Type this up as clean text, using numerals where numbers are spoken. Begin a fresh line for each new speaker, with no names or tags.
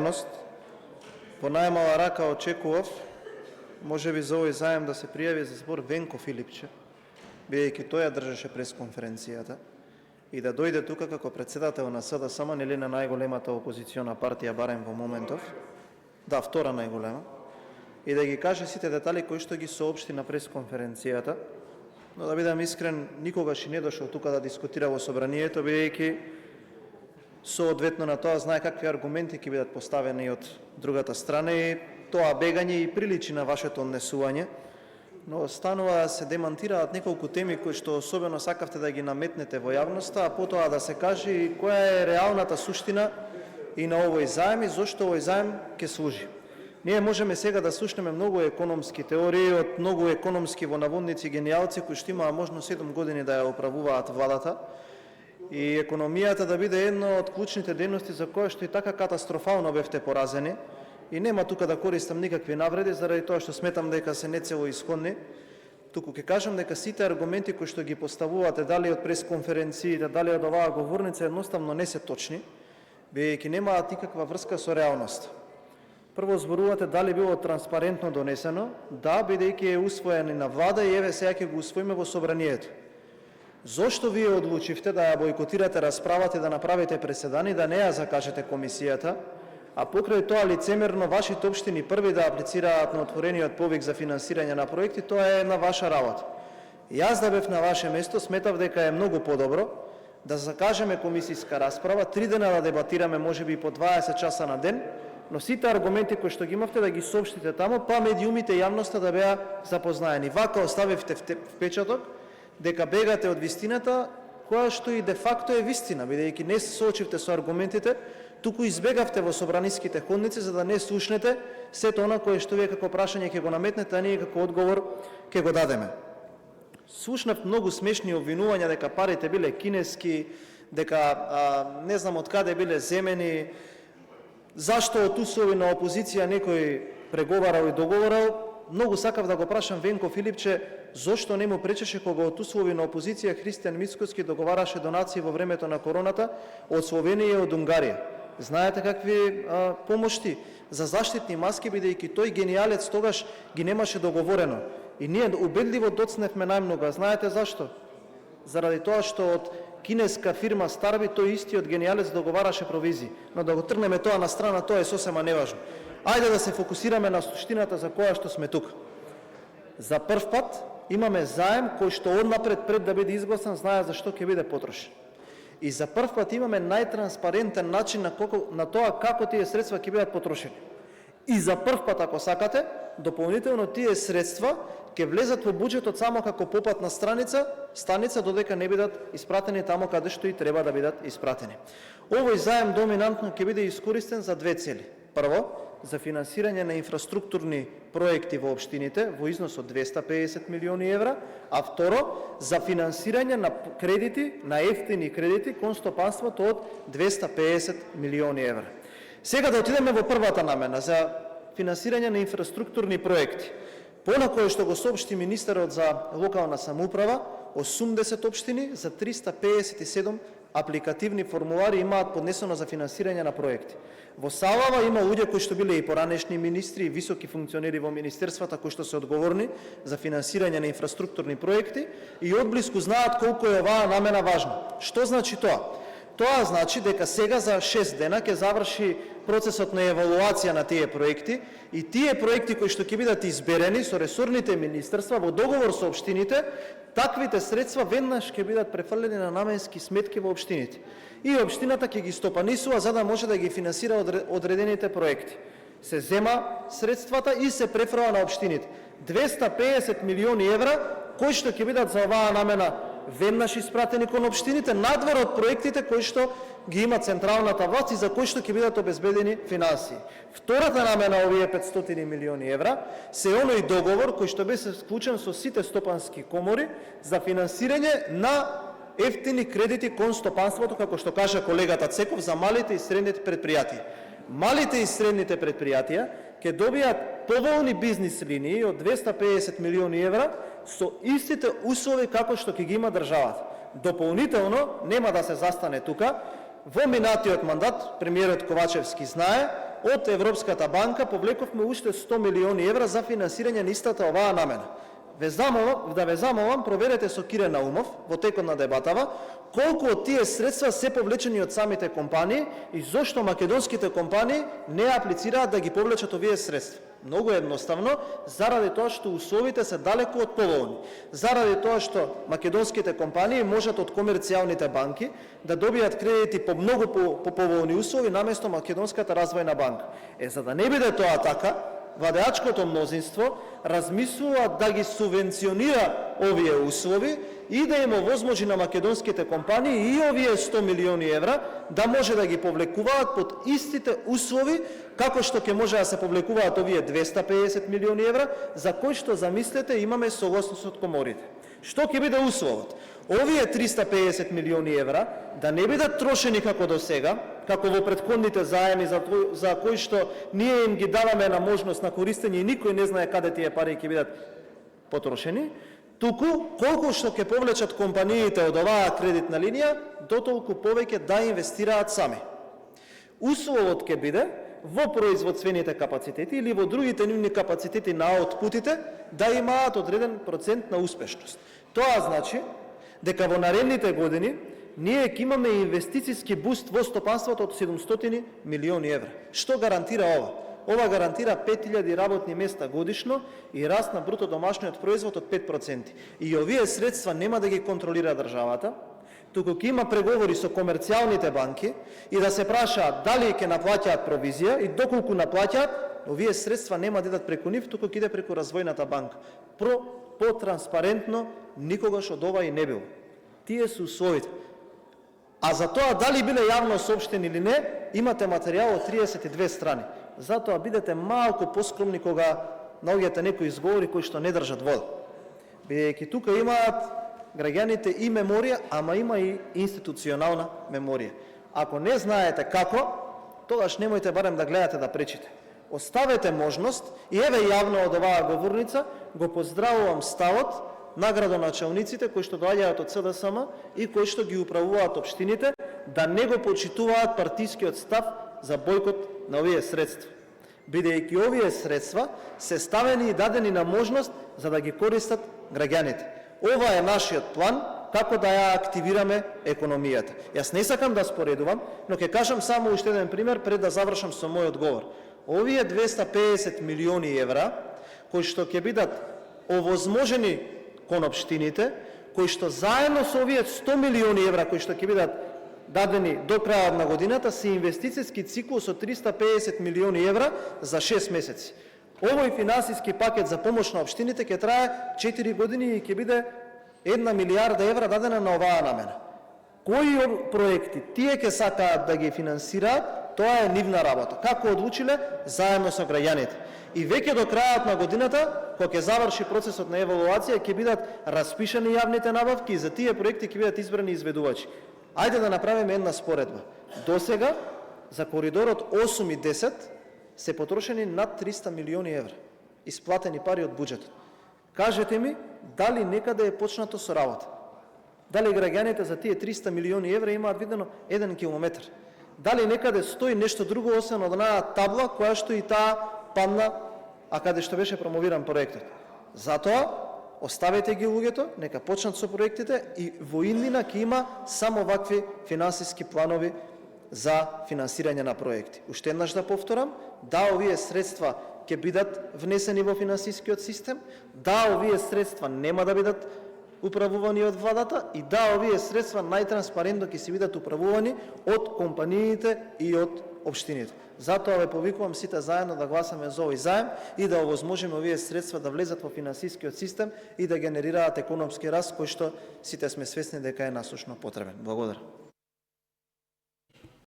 јавност, по најмала рака очекував, може би за овој заем да се пријави за збор Венко Филипче, бидејќи тој ја држеше пресконференцијата, и да дојде тука како председател на СДСМ, нели на најголемата опозициона партија, барем во моментов, да, втора најголема, и да ги каже сите детали кои што ги соопшти на пресконференцијата, но да бидам искрен, никогаш и не дошол тука да дискутира во собранието, бидејќи соодветно на тоа знае какви аргументи ќе бидат поставени од другата страна и тоа бегање и приличи на вашето однесување, но станува да се демантираат неколку теми кои што особено сакавте да ги наметнете во јавноста, а потоа да се каже и која е реалната суштина и на овој заем и зошто овој заем ќе служи. Ние можеме сега да слушнеме многу економски теории од многу економски во наводници генијалци кои што имаа можност 7 години да ја управуваат владата и економијата да биде една од клучните дејности за која што и така катастрофално бевте поразени. И нема тука да користам никакви навреди, заради тоа што сметам дека се нецелоисходни. Туку ќе кажам дека сите аргументи кои што ги поставувате, дали од пресконференциите, дали од оваа говорница, едноставно не се точни, бидејќи немаат никаква врска со реалноста. Прво зборувате дали било транспарентно донесено, да, бидејќи е усвоен на влада и еве сега ќе го усвоиме во собранието. Зошто вие одлучивте да ја бойкотирате расправата и да направите преседан и да не ја закажете комисијата, а покрај тоа лицемерно вашите општини први да аплицираат на отворениот повик за финансирање на проекти, тоа е на ваша работа. Јас да бев на ваше место, сметав дека е многу подобро да закажеме комисијска расправа, 3 дена да дебатираме можеби по 20 часа на ден, но сите аргументи кои што ги имавте да ги соопштите таму, па медиумите и јавноста да беа запознаени. Вака оставивте впечаток дека бегате од вистината, која што и де факто е вистина, бидејќи не се соочивте со аргументите, туку избегавте во собраниските ходници за да не слушнете сето она кое што вие како прашање ќе го наметнете, а ние како одговор ќе го дадеме. Слушнав многу смешни обвинувања дека парите биле кинески, дека не знам од каде биле земени, зашто од услови на опозиција некој преговарал и договорал. Многу сакав да го прашам Венко Филипче зошто не му пречеше кога од услови на опозиција Христијан Мицкоски договараше донации во времето на короната од Словенија и од Унгарија. Знаете какви помошти за заштитни маски, бидејќи тој генијалец тогаш ги немаше договорено. И ние убедливо доцневме најмногу. Знаете зашто? Заради тоа што од кинеска фирма Старби тој истиот генијалец договараше провизии. Но да го тргнеме тоа на страна, тоа е сосема неважно. Ајде да се фокусираме на суштината за која што сме тука. За прв пат имаме заем кој што однапред пред да биде изгласан знае за што ќе биде потрошен. И за прв пат имаме најтранспарентен начин на тоа како тие средства ќе бидат потрошени. И за прв пат, ако сакате, дополнително тие средства ќе влезат во буџетот само како попатна станица додека не бидат испратени тамо каде што и треба да бидат испратени. Овој заем доминантно ќе биде искористен за две цели. Прво, за финансирање на инфраструктурни проекти во општините во износ од 250 милиони евра, а второ, за финансирање на кредити, на ефтини кредити кон стопанството од 250 милиони евра. Сега да отидеме во првата намена, за финансирање на инфраструктурни проекти. Понакое што го соопшти министерот за локална самоуправа, 80 општини за 357 апликативни формулари имаат поднесено за финансирање на проекти. Во Салава има луѓе кои што биле и поранешни министри и високи функционери во министерствата кои што се одговорни за финансирање на инфраструктурни проекти и одблиску знаат колку е оваа намена важна. Што значи тоа? Тоа значи дека сега за 6 дена ќе заврши процесот на евалуација на тие проекти и тие проекти кои што ќе бидат изберени со ресорните министерства во договор со општините, таквите средства веднаш ќе бидат префрлени на наменски сметки во општините. И општината ќе ги стопанисува за да може да ги финансира одредените проекти. Се зема средствата и се префрла на општините. 250 милиони евра кои што ќе бидат за оваа намена веднаш испратени кон општините, надвор од проектите кои што ги има централната власт и за кои што ќе бидат обезбедени финансии. Втората намена овие 500 милиони евра се оној договор кој што беше склучен со сите стопански комори за финансирање на ефтини кредити кон стопанството, како што кажа колегата Цеков, за малите и средните предпријатија. Малите и средните предпријатија ќе добијат поволни бизнис линии од 250 милиони евра со истите услови како што ќе ги има државата. Дополнително, нема да се застане тука, во минатиот мандат, премиерот Ковачевски знае, од Европската банка повлековме уште 100 милиони евра за финансирање на истата оваа намена. Ве замолам, проверете со Кире Наумов во текот на дебатава колку од тие средства се повлечени од самите компании и зошто македонските компании не аплицираат да ги повлечат овие средства. Многу едноставно, заради тоа што условите се далеку од поволни. Заради тоа што македонските компании можат од комерцијалните банки да добијат кредити по многу поволни услови наместо Македонската развојна банка. За да не биде тоа така, владеачкото мнозинство размислува да ги субвенционира овие услови и да им овозможи на македонските компании и овие 100 милиони евра да може да ги повлекуваат под истите услови како што ќе може да се повлекуваат овие 250 милиони евра за кои што замислете имаме согласност од коморите. Што ќе биде условот? Овие 350 милиони евра да не бидат трошени како до сега, како во претходните заеми за кои што ние им ги даваме на можност на користење и никој не знае каде тие пари ќе бидат потрошени, туку колку што ќе повлечат компаниите од оваа кредитна линија, дотолку повеќе да инвестираат сами. Условот ќе биде во производствените капацитети или во другите нивни капацитети на аутпутите да имаат одреден процент на успешност. Тоа значи дека во наредните години ние ќе имаме инвестициски буст во стопанството од 700 милиони евра. Што гарантира ова? Ова гарантира 5000 работни места годишно и раст на бруто домашниот производ од 5%. И овие средства нема да ги контролира државата, туку ќе има преговори со комерцијалните банки и да се прашаат дали ќе наплаќаат провизија и доколку наплаќаат, овие средства нема да идат преку нив, туку ќе иде преку развојната банка. По-транспарентно никогаш од ова и не било. Тие се условите. А за тоа дали биле јавно соопштени или не, имате материјал од 32 страни. Затоа бидете малку поскромни кога наоѓате некои изговори кои што не држат вода. Бидејќи тука имаат граѓаните и меморија, ама има и институционална меморија. Ако не знаете како, тогаш немојте барем да гледате да пречите. Оставете можност и еве јавно од оваа говорница го поздравувам ставот на градоначалниците кои што доаѓаат од СДСМ и кои што ги управуваат општините да не го почитуваат партискиот став за бојкот на овие средства. Бидејќи овие средства се ставени и дадени на можност за да ги користат граѓаните. Ова е нашиот план како да ја активираме економијата. Јас не сакам да споредувам, но ќе кажам само уште еден пример пред да завршам со мојот говор. Овие 250 милиони евра кои што ќе бидат овозможени кон општините, кои што заедно со овие 100 милиони евра кои што ќе бидат дадени до крајот на годината се инвестициски циклус од 350 милиони евра за 6 месеци. Овој финансиски пакет за помош на општините ќе трае 4 години и ќе биде 1 милијарда евра дадена на оваа намена. Кои проекти тие ќе сакаат да ги финансираат, тоа е нивна работа. Како одлучиле, заедно со граѓаните. И веќе до крајот на годината, кога ќе заврши процесот на евалуација, ќе бидат распишани јавните набавки и за тие проекти ќе бидат избрани изведувачи. Ајде да направиме една споредба. До сега, за коридорот 8 и 10, се потрошени над 300 милиони евра. Исплатени пари од буџетот. Кажете ми, дали некаде е почнато со работа? Дали граѓаните за тие 300 милиони евра имаат видено 1 километар? Дали некаде стои нешто друго освен од онаа табла која што и таа падна, а каде што беше промовиран проектот? Затоа, оставете ги луѓето, нека почнат со проектите и во иднина ќе има само вакви финансиски планови за финансирање на проекти. Уште еднаш да повторам, да, овие средства ќе бидат внесени во финансискиот систем, да, овие средства нема да бидат управувани од владата и да, овие средства најтранспарентно ќе се бидат управувани од компаниите и од општините. Затоа ве повикувам сите заедно да гласаме за овој заем и да овозможиме овие средства да влезат во финансискиот систем и да генерираат економски раст кој што сите сме свесни дека е насушно потребен. Благодарам.